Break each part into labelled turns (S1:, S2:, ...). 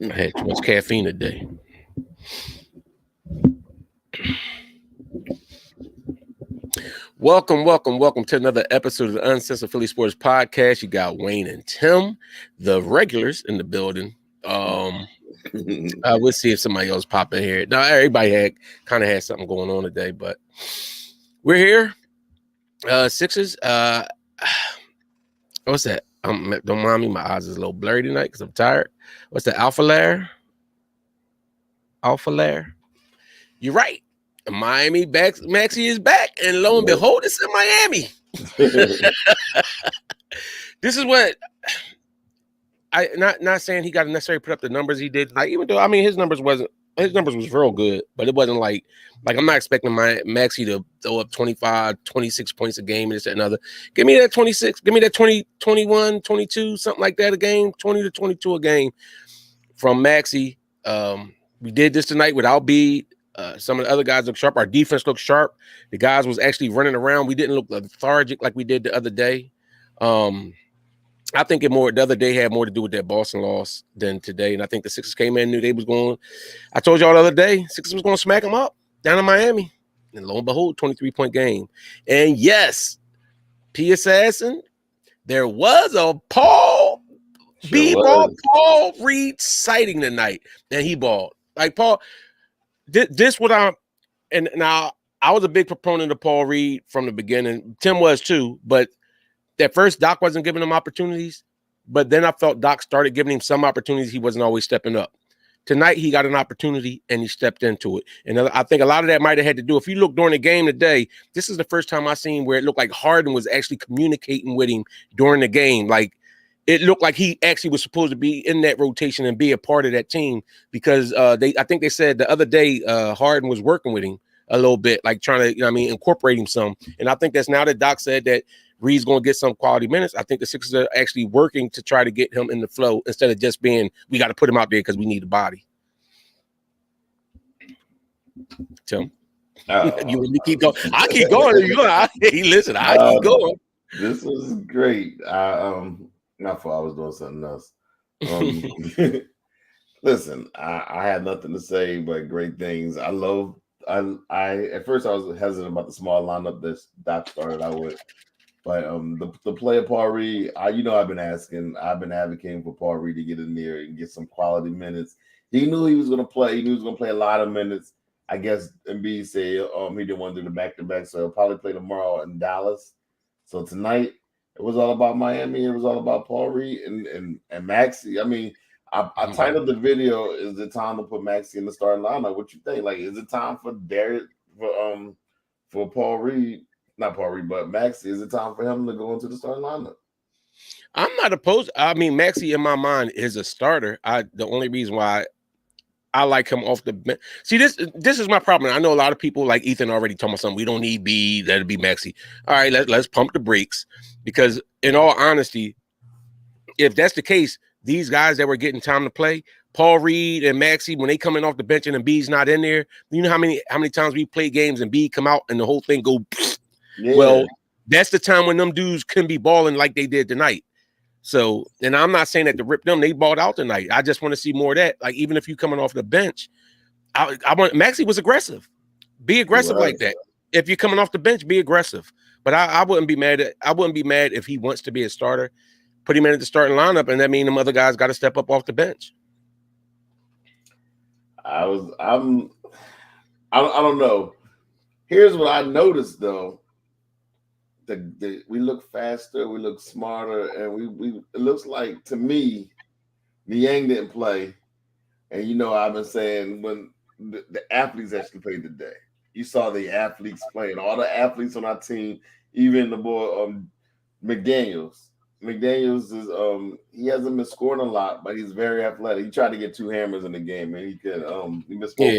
S1: I had too much caffeine today. Welcome to another episode of the Uncensored Philly Sports Podcast. You got Wayne and Tim, the regulars in the building. We'll see if somebody else pop in here. Now, everybody had something going on today, but we're here. Sixers. What's that? Don't mind me. My eyes is a little blurry tonight because I'm tired. What's that? Alpha layer. You're right. Miami back. Maxey is back, and lo and behold, it's in Miami. This is what I not saying he got to necessarily put up the numbers he did. Like, even though his numbers was real good, but it wasn't like I'm not expecting my Maxey to throw up 25, 26 points a game and this and another. Give me that 26, give me that 20, 21, 22, something like that a game, 20 to 22 a game from Maxey. We did this tonight without Embiid. Some of the other guys look sharp. Our defense looked sharp. The guys was actually running around. We didn't look lethargic like we did the other day. I think the other day had more to do with that Boston loss than today. And I think the Sixers came in, knew they was going. I told y'all the other day, Sixers was going to smack them up down in Miami. And lo and behold, 23-point game. And yes, P. Assassin, there was a Paul Reed sighting tonight. And he balled. Like, Paul, this what I'm, and now I was a big proponent of Paul Reed from the beginning. Tim was too, but at first Doc wasn't giving him opportunities, but then I felt Doc started giving him some opportunities. He wasn't always stepping up. Tonight he got an opportunity and he stepped into it. And I think a lot of that might have had to do, if you look during the game today, this is the first time I seen where it looked like Harden was actually communicating with him during the game. Like, it looked like he actually was supposed to be in that rotation and be a part of that team because I think they said the other day Harden was working with him a little bit, like trying to, incorporate him some. And I think that's now that Doc said that Reed's going to get some quality minutes. I think the Sixers are actually working to try to get him in the flow instead of just being, we got to put him out there because we need a body. Tim, you want me to keep going? I keep going. Hey, listen, I keep going.
S2: This was great. Not for I was doing something else. Listen, I had nothing to say but great things. I at first I was hesitant about the small lineup that Doc started out with. But the play of Paul Reed, I've been advocating for Paul Reed to get in there and get some quality minutes. He knew he was going to play. He knew he was going to play a lot of minutes. I guess Embiid said he didn't want to do the back-to-back, so he'll probably play tomorrow in Dallas. So tonight, it was all about Miami. It was all about Paul Reed and Maxey. I titled the video, "Is it time to put Maxey in the starting lineup?" What you think? Like, is it time for Paul Reed? Not Paul Reed, but Maxey. Is it time for him to go into the starting lineup?
S1: I'm not opposed. Maxey in my mind is a starter. The only reason why I like him off the bench. See, this is my problem. I know a lot of people like Ethan already told me something. We don't need B. That'll be Maxey. All right, let's pump the brakes because, in all honesty, if that's the case, these guys that were getting time to play, Paul Reed and Maxey, when they coming off the bench and Embiid's not in there, you know how many times we play games and Embiid come out and the whole thing go. Yeah. Well, that's the time when them dudes can be balling like they did tonight. So, and I'm not saying that to rip them, they balled out tonight. I just want to see more of that. Like, even if you coming off the bench, I want Maxey was aggressive. Be aggressive like that. If you're coming off the bench, be aggressive. But I wouldn't be mad if he wants to be a starter. Put him in the starting lineup, and that means them other guys got to step up off the bench.
S2: I don't know. Here's what I noticed though. We look faster, we look smarter, and we it looks like to me, Niang didn't play. And I've been saying when the athletes actually played today, you saw the athletes playing, all the athletes on our team, even the boy McDaniels. McDaniels is he hasn't been scoring a lot, but he's very athletic. He tried to get 2 hammers in the game, and he could he missed 4.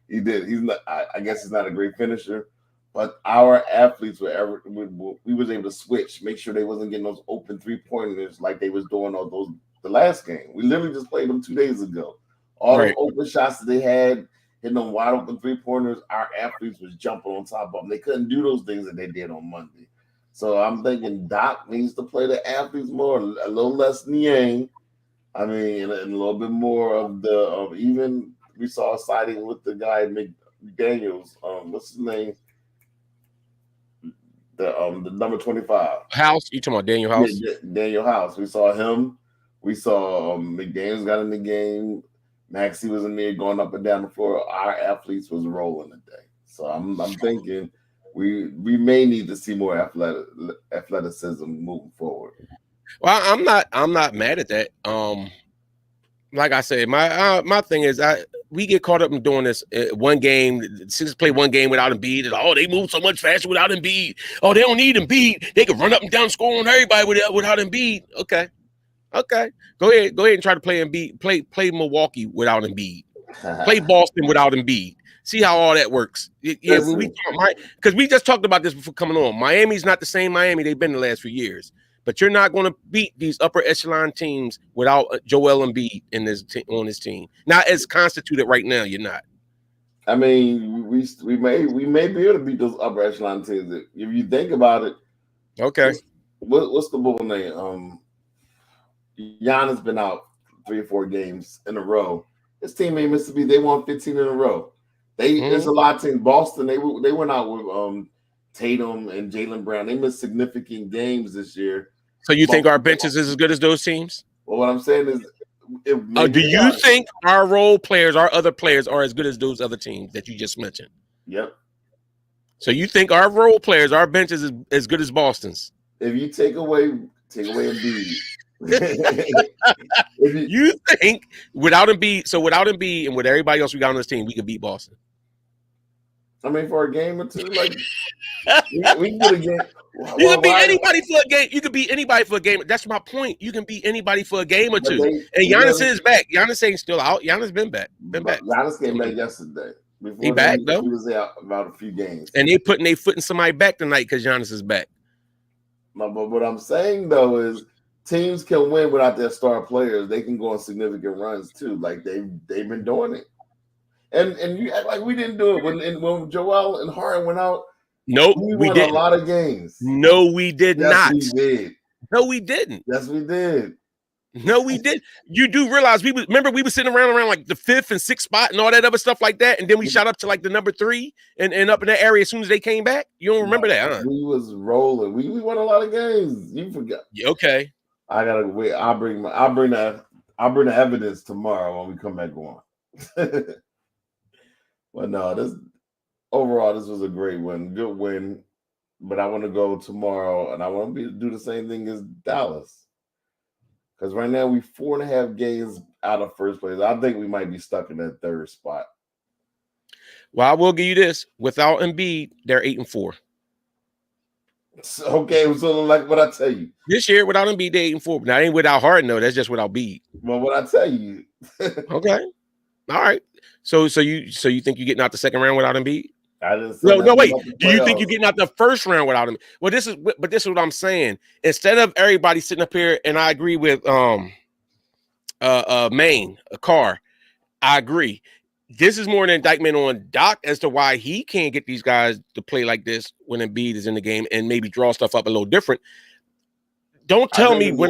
S2: He did. He's not. I guess he's not a great finisher. But our athletes we was able to switch, make sure they wasn't getting those open 3-pointers like they was doing the last game. We literally just played them 2 days ago. All the open shots that they had, hitting them wide open 3-pointers, our athletes was jumping on top of them. They couldn't do those things that they did on Monday. So I'm thinking Doc needs to play the athletes more, a little less Niang, I mean, and a little bit more of the even we saw a sighting with the guy McDaniels. What's his name? The number 25.
S1: House, you talking about Daniel
S2: Yeah,
S1: House?
S2: Daniel House. We saw him. We saw McDaniels got in the game. Maxey was in there going up and down the floor. Our athletes was rolling today. So I'm thinking we may need to see more athleticism moving forward.
S1: Well, I'm not mad at that. Like I said, my thing is we get caught up in doing this one game. Since play one game without Embiid, and they move so much faster without Embiid. Oh, they don't need Embiid. They can run up and down, score on everybody without Embiid. Okay, go ahead and try to play Embiid. Play Milwaukee without Embiid. Play Boston without Embiid. See how all that works. Yeah, when we because we just talked about this before coming on. Miami's not the same Miami they've been the last few years. But you're not going to beat these upper echelon teams without Joel Embiid on this team. Not as constituted right now. You're not.
S2: I mean, we may be able to beat those upper echelon teams if you think about it.
S1: Okay.
S2: What's the bull name? Giannis been out 3 or 4 games in a row. His teammate Mississippi, they won 15 in a row. There's a lot of teams. Boston, they went out with Tatum and Jaylen Brown. They missed significant games this year.
S1: So you think our bench is as good as those teams?
S2: Well, what I'm saying is,
S1: do you think our role players, our other players, are as good as those other teams that you just mentioned?
S2: Yep.
S1: So you think our role players, our bench is as good as Boston's?
S2: If you take away Embiid.
S1: You think without Embiid and with everybody else we got on this team, we could beat Boston?
S2: I mean, for a game or two, like we can get a game.
S1: You can beat anybody for a game. You can beat anybody for a game. That's my point. You can beat anybody for a game or two. And Giannis is back. Giannis ain't still out. Giannis been back.
S2: Giannis came back yesterday.
S1: He back though.
S2: He was out about a few games.
S1: And they putting their foot in somebody back tonight because Giannis is back.
S2: No, but what I'm saying though is teams can win without their star players. They can go on significant runs too. Like they've been doing it. And you act like we didn't do it when Joel and Harden went out.
S1: Nope,
S2: we did a lot of games.
S1: No, we did not.
S2: We did.
S1: No, we didn't.
S2: Yes, we did.
S1: No, we did. You do realize we were sitting around like the 5th and 6th spot and all that other stuff like that, and then we shot up to like the number 3 and up in that area as soon as they came back. You don't remember that, huh?
S2: We was rolling. We won a lot of games. You forgot.
S1: Okay.
S2: I gotta wait. I'll bring the evidence tomorrow when we come back on. But no, this was a great win, good win. But I want to go tomorrow, and I want to do the same thing as Dallas, because right now we 4.5 games out of first place. I think we might be stuck in that 3rd spot.
S1: Well, I will give you this: without Embiid, they're 8-4.
S2: Okay, so like what I tell you,
S1: this year without Embiid, they 8-4. Now, ain't without Harden though. That's just without Embiid.
S2: Well, what I tell you.
S1: Okay. All right. So you think you're getting out the second round without Embiid?
S2: No,
S1: wait. Do you think you're getting out the first round without him? Well, this is what I'm saying. Instead of everybody sitting up here, and I agree with Maine, a car. I agree. This is more an indictment on Doc as to why he can't get these guys to play like this when Embiid is in the game and maybe draw stuff up a little different. Don't tell me when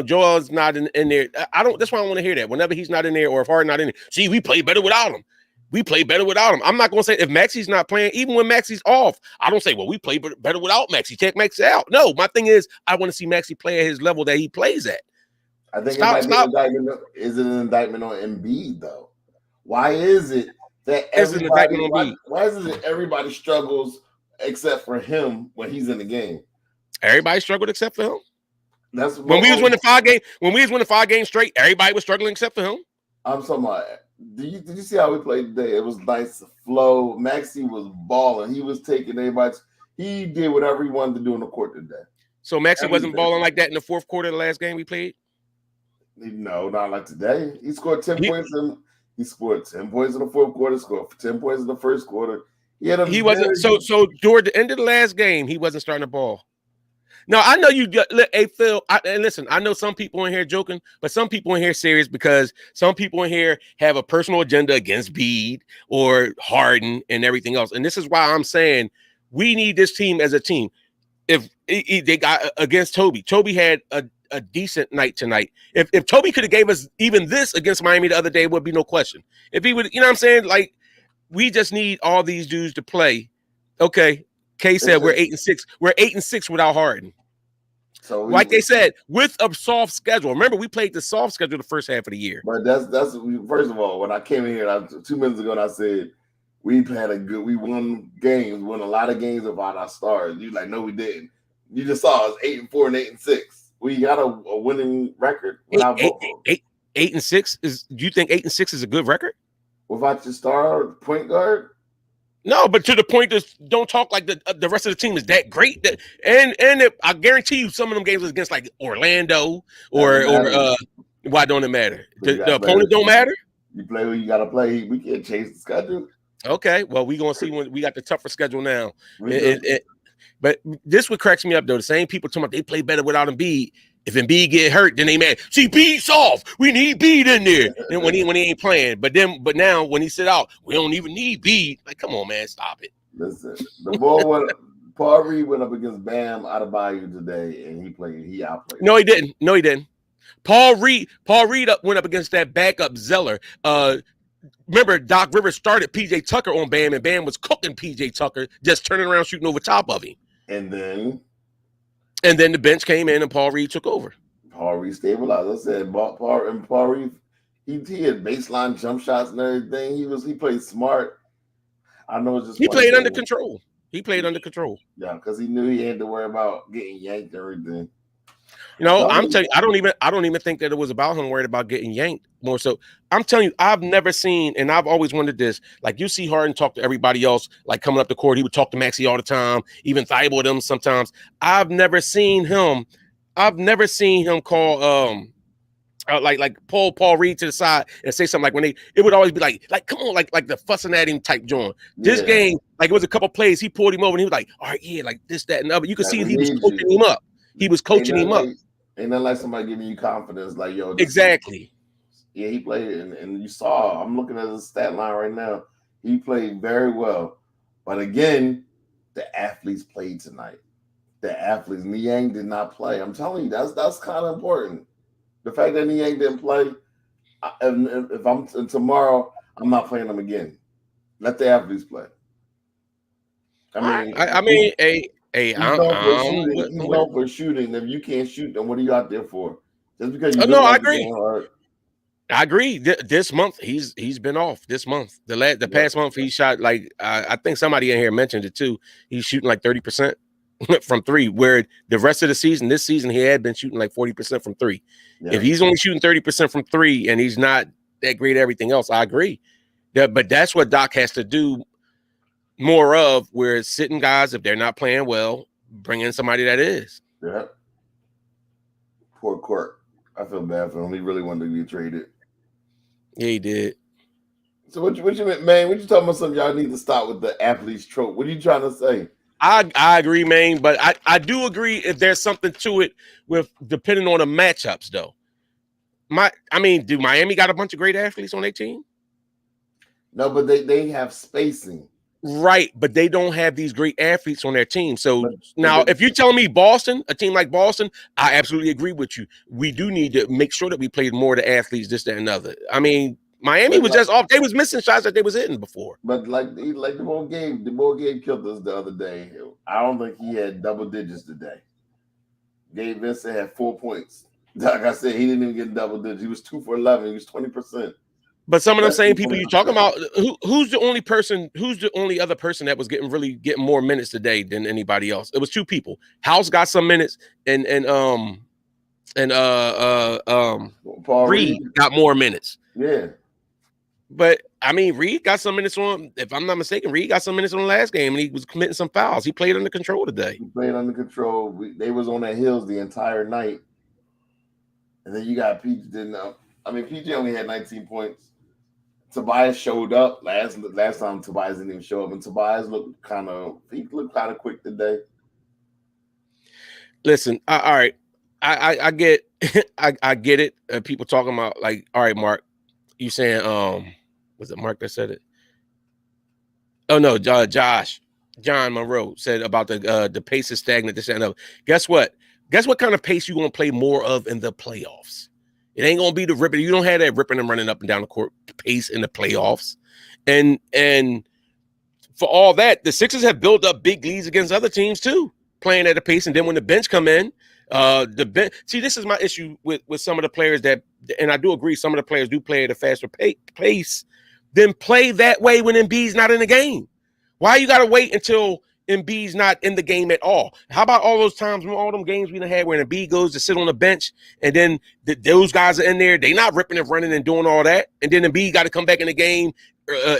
S1: Joel is not in there. That's why I want to hear that. Whenever he's not in there or if Harden not in there, see, we play better without him. I'm not going to say if Maxey's not playing, even when Maxey's off, I don't say, well, we play better without Maxey. Take Maxey out. No, my thing is I want to see Maxey play at his level that he plays at.
S2: I think is it an indictment on Embiid though? Why is it that everybody struggles except for him when he's in the game?
S1: Everybody struggled except for him.
S2: That's
S1: when we was winning 5 games. When we was winning 5 games straight, everybody was struggling except for him.
S2: I'm talking about. Did you see how we played today? It was nice flow. Maxey was balling. He was taking everybody. He did whatever he wanted to do on the court today.
S1: So Maxey wasn't balling like that in the 4th quarter of the last game we played?
S2: No, not like today. He scored 10 points he scored 10 points in the 4th quarter, scored 10 points in the 1st quarter. He wasn't
S1: so toward the end of the last game, he wasn't starting to ball. No, I know you. Hey, Phil, and listen, I know some people in here joking, but some people in here serious because some people in here have a personal agenda against Embiid or Harden and everything else. And this is why I'm saying we need this team as a team. If they got against Toby had a decent night tonight. If Toby could have gave us even this against Miami the other day, would be no question. If he would, you know what I'm saying? Like, we just need all these dudes to play. Okay. Kay said we're 8-6. We're 8-6 without Harden. So like they said, with a soft schedule. Remember, we played the soft schedule the first half of the year.
S2: But that's first of all, when I came in here 2 minutes ago and I said we won games, won a lot of games without our stars. You like, no, we didn't. You just saw us 8-4 and 8-6. We got a winning record without both.
S1: 8-6 is. Do you think 8-6 is a good record
S2: without your star point guard?
S1: No, but to the point that don't talk like the rest of the team is that great. And I guarantee you some of them games was against like Orlando or why don't it matter? The opponent don't matter?
S2: You play who you got to play. We can't change the schedule.
S1: Okay, well, we're going to see when we got the tougher schedule now. But this what cracks me up, though. The same people talking about they play better without Embiid. If Embiid get hurt, then they mad. See, Embiid's off. We need Embiid in there. And when he ain't playing, but now when he sit out, we don't even need Embiid. Like, come on, man, stop it.
S2: Listen, the ball went. Paul Reed went up against Bam Adebayo today, and he outplayed.
S1: No, he didn't. Paul Reed went up against that backup Zeller. Remember, Doc Rivers started PJ Tucker on Bam, and Bam was cooking PJ Tucker, just turning around shooting over top of him. And then the bench came in and Paul Reed took over.
S2: Paul Reed stabilized. I said Paul Reed, he had baseline jump shots and everything. He played smart. I know it's just
S1: he played under control. Yeah,
S2: because he knew he had to worry about getting yanked and everything.
S1: You know, I'm telling you, I don't even think that it was about him worried about getting yanked more so. I'm telling you, I've never seen, and I've always wondered this. Like, you see Harden talk to everybody else, like coming up the court, he would talk to Maxey all the time, even Thibault them sometimes. I've never seen him call like pull Paul Reed to the side and say something like when it would always be like come on, like the fussing at him type joint. This game, like it was a couple plays, he pulled him over and he was like, all right, yeah, like this, that, and other. You could see he was coaching him up. He was coaching him up.
S2: Ain't nothing like somebody giving you confidence, like, yo.
S1: Exactly.
S2: Yeah, he played, and you saw, I'm looking at his stat line right now. He played very well. But again, the athletes played tonight. The athletes, Niang did not play. I'm telling you, that's kind of important. The fact that Niang didn't play, if I'm tomorrow, I'm not playing them again. Let the athletes play.
S1: I mean, he's
S2: known for shooting. If you can't shoot, then what are you out there for? Just because you
S1: I agree. I agree. This month he's been off. This month, the past month he shot like I think somebody in here mentioned it too. He's shooting like 30% from three. Where the rest of the season, this season he had been shooting like 40% from three. Yeah. If he's only shooting 30% from three and he's not that great at everything else, I agree. But that's what Doc has to do more of, where it's sitting guys, if they're not playing well, bring in somebody that is.
S2: Yeah. Poor Court. I feel bad for him. He really wanted to be traded.
S1: Yeah, he did.
S2: So what you man? What you talking about? Something y'all need to stop with the athletes trope. What are you trying to say?
S1: I agree, man, but I do agree if there's something to it with depending on the matchups, though. Do Miami got a bunch of great athletes on their team?
S2: No, but they have spacing.
S1: Right, but they don't have these great athletes on their team. So now, if you're telling me Boston, a team like Boston, I absolutely agree with you. We do need to make sure that we played more of the athletes, this, that, and other. I mean, Miami was just off. They was missing shots that they was hitting before.
S2: But like the more game killed us the other day. I don't think he had double digits today. Gabe Vincent had 4 points. Like I said, he didn't even get double digits. He was 2 for 11. He was 20%.
S1: But some of them same people you're talking about, who's the only other person that was getting more minutes today than anybody else? It was two people. House got some minutes, and Paul Reed got more minutes.
S2: Yeah.
S1: But I mean, Reed got some minutes on. If I'm not mistaken, Reed got some minutes on the last game, and he was committing some fouls. He played under control today.
S2: He played under control. They was on their heels the entire night, and then you got PG. PG only had 19 points. Tobias showed up last time. Tobias didn't even show up, and Tobias looked kind of quick today.
S1: Listen, all right, I get I get it. People talking about like, all right, Mark, you saying was it Mark that said it? Oh no, John Monroe said about the pace is stagnant. This and other. Guess what? Guess what kind of pace you gonna play more of in the playoffs? It ain't gonna be the ripping. You don't have that ripping and running up and down the court pace in the playoffs. And for all that, the Sixers have built up big leads against other teams too, playing at a pace. And then when the bench come in, the bench. See, this is my issue with some of the players that, and I do agree, some of the players do play at a faster pace. Then play that way when Embiid's not in the game. Why you got to wait until Embiid's not in the game at all? How about all those times, all them games we done had where Embiid goes to sit on the bench, and then those guys are in there, they not ripping and running and doing all that, and then Embiid got to come back in the game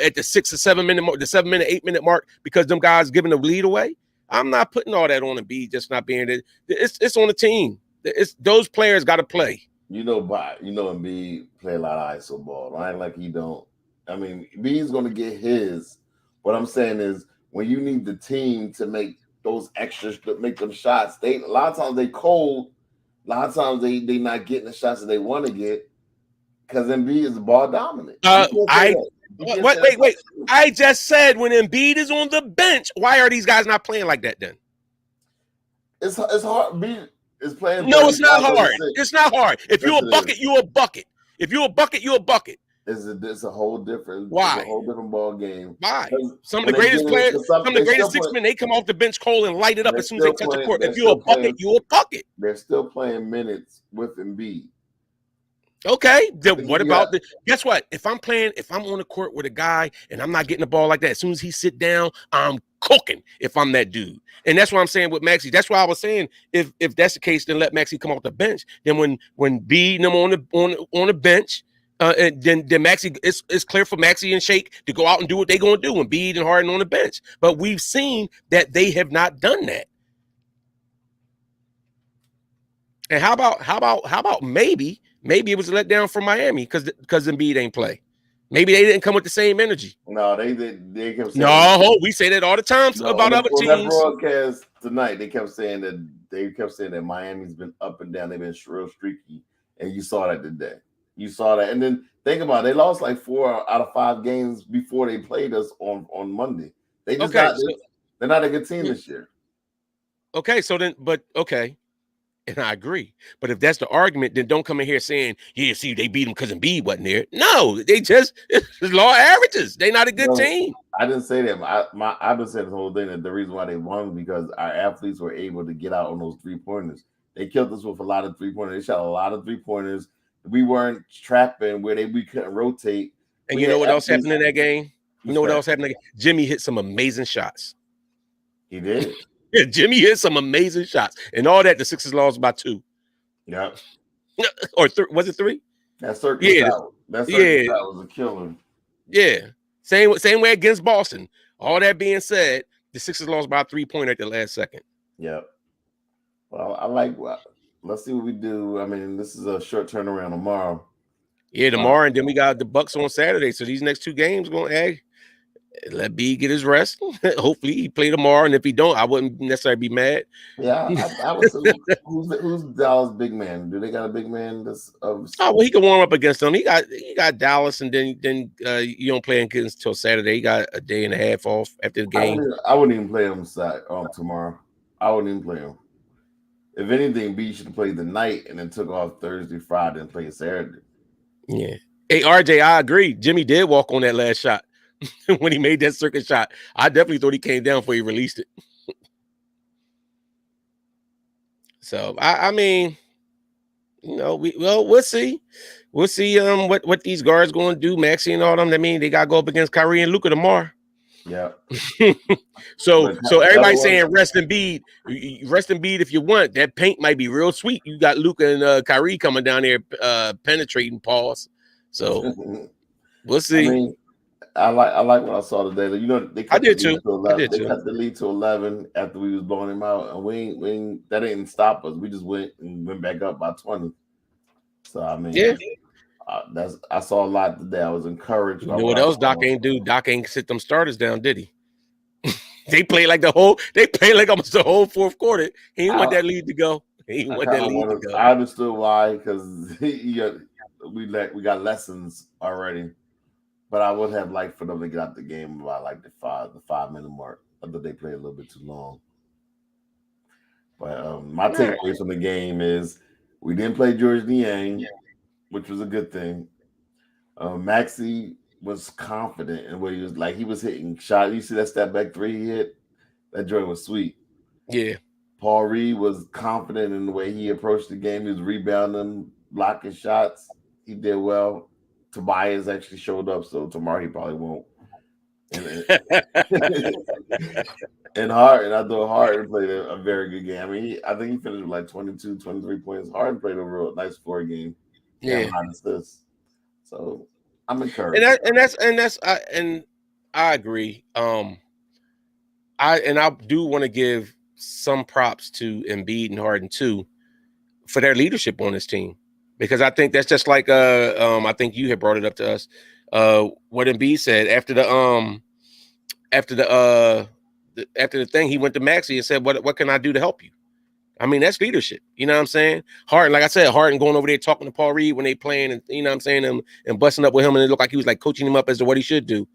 S1: at the 6 or 7 minute mark, the 7 minute, 8 minute mark, because them guys giving the lead away. I'm not putting all that on Embiid just not being it. It's on the team. It's those players got to play.
S2: Embiid play a lot of ISO ball. I ain't like he don't. I mean, Embiid's going to get his. What I'm saying is, when you need the team to make those extras, to make them shots, a lot of times they cold. A lot of times they not getting the shots that they want to get because Embiid is ball dominant.
S1: Wait. I just said when Embiid is on the bench, why are these guys not playing like that then?
S2: It's hard. Embiid is playing.
S1: No, it's not hard. It's not hard. If you're a bucket, you're a bucket. If you're a bucket, you're a bucket.
S2: It's a whole different.
S1: Why?
S2: It's a whole different ball game.
S1: Why? Some of the greatest players, some of the greatest six men, they come off the bench cold and light it up as soon as they touch the court. If you're a bucket, you're a bucket.
S2: They're still playing minutes with Embiid.
S1: Okay. Then what about the? Guess what? If I'm on the court with a guy and I'm not getting the ball like that, as soon as he sit down, I'm cooking. If I'm that dude, and that's what I'm saying with Maxey. That's why I was saying if that's the case, then let Maxey come off the bench. Then when B and them on the bench. And then Maxey, it's clear for Maxey and Shake to go out and do what they're going to do when Embiid and Harden on the bench. But we've seen that they have not done that. And how about maybe it was a letdown from Miami because Embiid ain't play. Maybe they didn't come with the same energy.
S2: No, they kept saying.
S1: No, we say that all the time about other teams.
S2: On that broadcast tonight, they kept saying that Miami's been up and down. They've been real streaky, and you saw that today. You saw that. And then think about it. They lost like 4 out of 5 games before they played us on Monday. They're not a good team this year.
S1: Okay, so then, and I agree. But if that's the argument, then don't come in here saying, yeah, see, they beat them because Embiid wasn't there. No, it's law of averages. They're not a good team.
S2: I didn't say that. I've been saying this whole thing that the reason why they won because our athletes were able to get out on those 3-pointers. They killed us with a lot of 3-pointers. They shot a lot of 3-pointers. We weren't trapping where we couldn't rotate.
S1: And you know what else happened in that game? You know what else happened in that game? Jimmy hit some amazing shots.
S2: He did.
S1: Yeah, Jimmy hit some amazing shots. And all that, the Sixers lost by 2.
S2: Yeah.
S1: Or was it 3?
S2: That circle shot was a killer. Yeah.
S1: Same way against Boston. All that being said, the Sixers lost by a 3-pointer at the last second.
S2: Yep. Well, let's see what we do. I mean, this is a short turnaround tomorrow.
S1: Yeah, tomorrow, and then we got the Bucks on Saturday. So these next 2 games going to let B get his rest. Hopefully he play tomorrow, and if he don't, I wouldn't necessarily be mad.
S2: Yeah, I would say who's Dallas' big man? Do they got a big man?
S1: He can warm up against them. He got Dallas, and then you don't play against until Saturday. He got a day and a half off after the game.
S2: I wouldn't even play him tomorrow. I wouldn't even play him. If anything, B should have played the night and then took off Thursday, Friday, and played Saturday.
S1: Yeah. Hey, RJ, I agree. Jimmy did walk on that last shot when he made that circuit shot. I definitely thought he came down before he released it. So I mean, we'll see. We'll see what these guards going to do, Maxey and all them. I mean, they got to go up against Kyrie and Luka tomorrow.
S2: Yeah.
S1: so everybody's saying rest Embiid if you want. That paint might be real sweet. You got Luka and Kyrie coming down there penetrating Pauls. So we'll see.
S2: I mean, I like what I saw today. They cut
S1: the lead
S2: They cut the lead to 11 after we was blowing him out, and we that didn't stop us. We just went back up by 20. So I mean,
S1: yeah.
S2: I saw a lot today. I was encouraged.
S1: You know what else Doc ain't do? Doc ain't sit them starters down, did he? They played like almost the whole fourth quarter. He didn't want that lead to go.
S2: I understood why, because we got lessons already. But I would have liked for them to get out the game by like the 5-minute mark. I thought they played a little bit too long. But my takeaways from the game is we didn't play George Niang, which was a good thing. Maxey was confident in what he was like. He was hitting shots. You see that step back three he hit? That joint was sweet.
S1: Yeah.
S2: Paul Reed was confident in the way he approached the game. He was rebounding, blocking shots. He did well. Tobias actually showed up, so tomorrow he probably won't. And Harden, I thought Harden played a very good game. I mean, I think he finished with like 22, 23 points. Harden played a real nice floor game.
S1: Yeah.
S2: So I'm encouraged.
S1: And I agree. I do want to give some props to Embiid and Harden too for their leadership on this team, because I think that's just like I think you had brought it up to us. What Embiid said after the thing, he went to Maxey and said, "What can I do to help you?" I mean, that's leadership. You know what I'm saying? Harden, like I said, Harden going over there talking to Paul Reed when they playing, and you know what I'm saying, and busting up with him, and it looked like he was like coaching him up as to what he should do.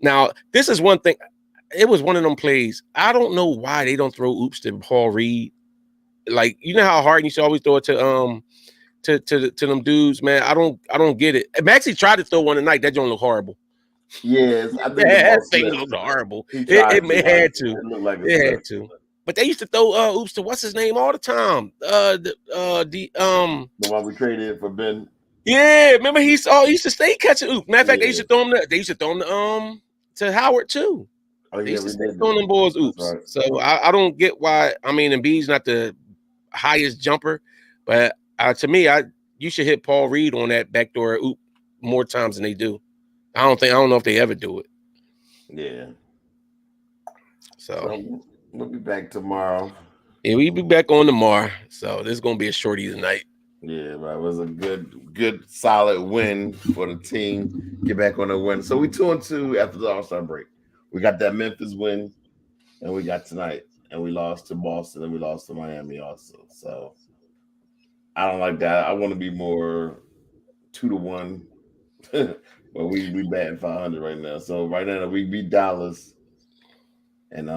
S1: Now, this is one thing. It was one of them plays. I don't know why they don't throw oops to Paul Reed. Like, you know how Harden used to always throw it to them dudes, man. I don't get it. Maxey tried to throw one tonight. That don't look horrible.
S2: Yes, I think
S1: that thing looked horrible. It had to.
S2: It looked like
S1: it had to. But they used to throw oops to what's his name all the time.
S2: The one we traded for Ben.
S1: Yeah, remember he used to stay catching oops. Matter of fact, they used to throw him to Howard too. They used to stay throwing them boys oops. Right. So I don't get why. I mean, Embiid's not the highest jumper, but to me, you should hit Paul Reed on that backdoor oop more times than they do. I don't know if they ever do it.
S2: Yeah.
S1: So
S2: we'll be back tomorrow.
S1: Yeah, we'll be back on tomorrow. So this is gonna be a shorty tonight.
S2: Yeah, but it was a good solid win for the team. Get back on the win. So we 2-2 after the All-Star break. We got that Memphis win, and we got tonight, and we lost to Boston, and we lost to Miami also. So I don't like that. I want to be more 2-1, but we batting 500 right now. So right now we beat Dallas, and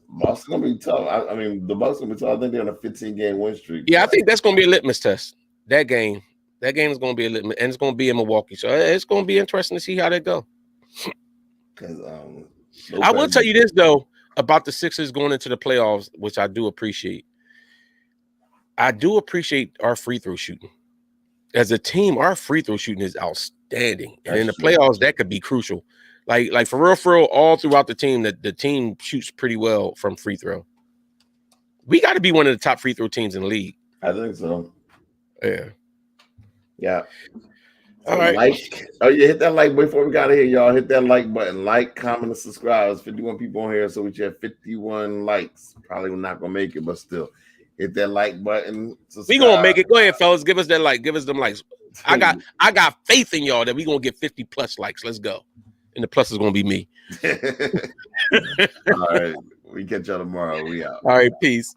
S2: Boston gonna be tough. I mean, the Bucks gonna be tough. I think they're on a 15-game win streak.
S1: Yeah, I think that's gonna be a litmus test. That game is gonna be a litmus, and it's gonna be in Milwaukee. So it's gonna be interesting to see how that go.
S2: Because
S1: I will tell you this though about the Sixers going into the playoffs, which I do appreciate. I do appreciate our free throw shooting. As a team, our free throw shooting is outstanding, and in the playoffs, that could be crucial. Like for real, all throughout the team, the team shoots pretty well from free throw. We got to be one of the top free throw teams in the league.
S2: I think so.
S1: Yeah.
S2: Yeah.
S1: All right.
S2: Hit that like before we got here, y'all. Hit that like button. Like, comment, and subscribe. There's 51 people on here, so we should have 51 likes. Probably not gonna make it, but still. Hit that like button. Subscribe.
S1: We gonna make it. Go ahead, fellas. Give us that like. Give us them likes. I got faith in y'all that we gonna get 50 plus likes. Let's go. And the plus is gonna be me.
S2: All right. We catch y'all tomorrow. We out.
S1: All right. Peace.